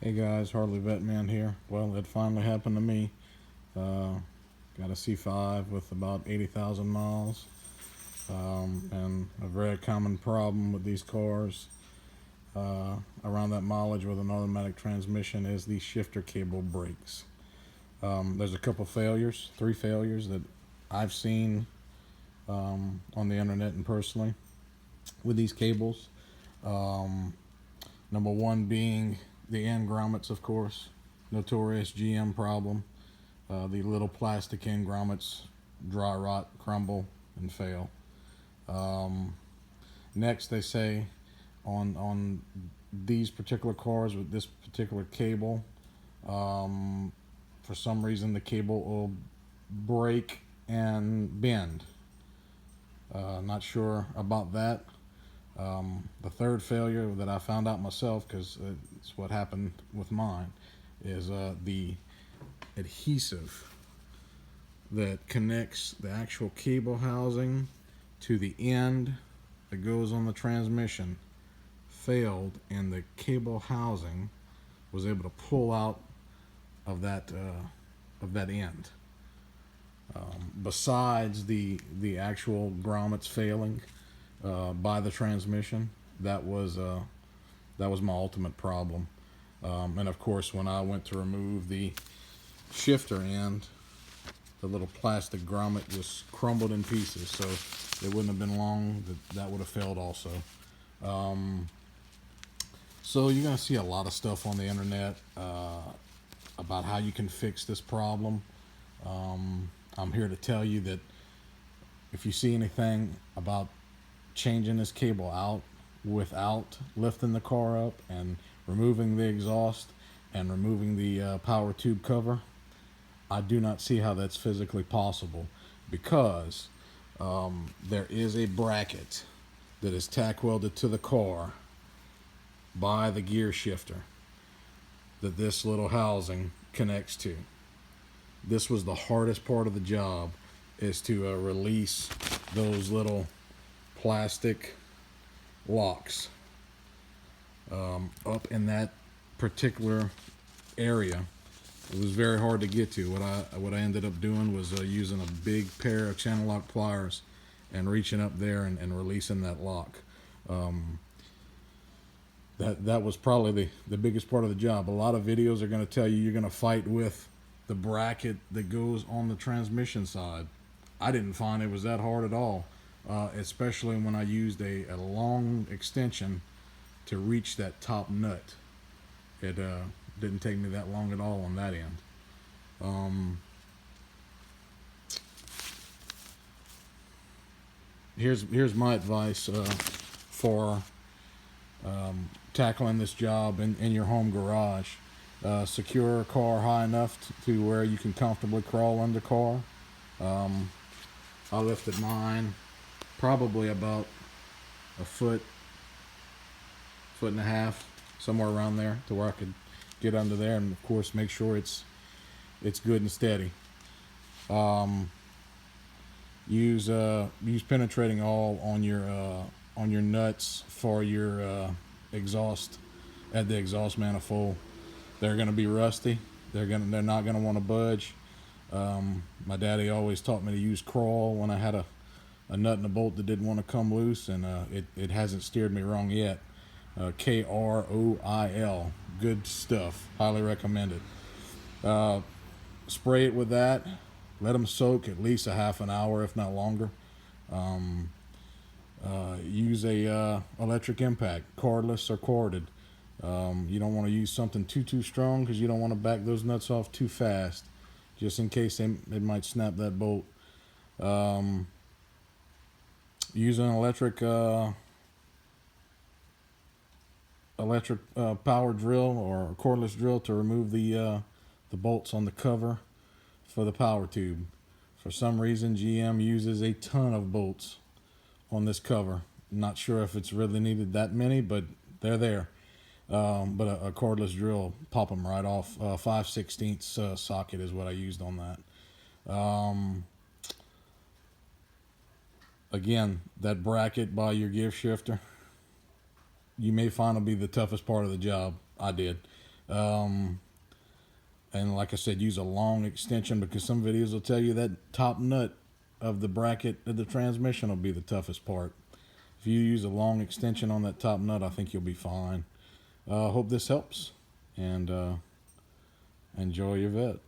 Hey guys, Harley Vetman here. Well, it finally happened to me. Got a C5 with about 80,000 miles. And a very common problem with these cars around that mileage with an automatic transmission is the shifter cable breaks. There's a couple failures, three failures that I've seen on the internet and personally with these cables. Um, Number one being the end grommets, of course, notorious GM problem. The little plastic end grommets dry rot, crumble, and fail. Um, Next, they say on these particular cars with this particular cable, um, for some reason the cable will break and bend. Not sure about that. The third failure that I found out myself, because it's what happened with mine, is the adhesive that connects the actual cable housing to the end that goes on the transmission failed, and the cable housing was able to pull out of that end. Besides the actual grommets failing by the transmission, that was my ultimate problem. And of course, when I went to remove the shifter end, the little plastic grommet just crumbled in pieces. So it wouldn't have been long that would have failed also. Um, so you're gonna see a lot of stuff on the internet about how you can fix this problem. I'm here to tell you that if you see anything about changing this cable out without lifting the car up and removing the exhaust and removing the power tube cover, I do not see how that's physically possible, because there is a bracket that is tack welded to the car by the gear shifter that this little housing connects to. This was the hardest part of the job, is to release those little plastic locks up in that particular area. It was very hard to get to. What I ended up doing was using a big pair of channel lock pliers and reaching up there and releasing that lock. Um, that was probably the biggest part of the job. A lot of videos are going to tell you you're going to fight with the bracket that goes on the transmission side. I didn't find it was that hard at all, especially when I used a long extension to reach that top nut. It didn't take me that long at all on that end. Um, here's my advice for tackling this job in your home garage. Secure a car high enough to where you can comfortably crawl under car. Um, I lifted mine probably about a foot and a half, somewhere around there, to where I could get under there, and of course make sure it's good and steady. Um, use penetrating oil on your nuts for your exhaust at the exhaust manifold. They're gonna be rusty. They're not gonna want to budge. My daddy always taught me to use crawl when I had a nut and a bolt that didn't want to come loose, and it hasn't steered me wrong yet. KROIL, good stuff. Highly recommend it. Spray it with that. Let them soak at least a half an hour, if not longer. Um, Use a electric impact, cordless or corded. You don't want to use something too strong, because you don't want to back those nuts off too fast, just in case they might snap that bolt. Um, Use an electric power drill or cordless drill to remove the bolts on the cover for the power tube. For some reason, GM uses a ton of bolts on this cover. Not sure if it's really needed that many, but they're there. But a cordless drill, pop them right off. 5/16 socket is what I used on that. Again, that bracket by your gear shifter, you may find will be the toughest part of the job. I did. And like I said, use a long extension, because some videos will tell you that top nut of the bracket of the transmission will be the toughest part. If you use a long extension on that top nut, I think you'll be fine. Hope this helps, and enjoy your Vette.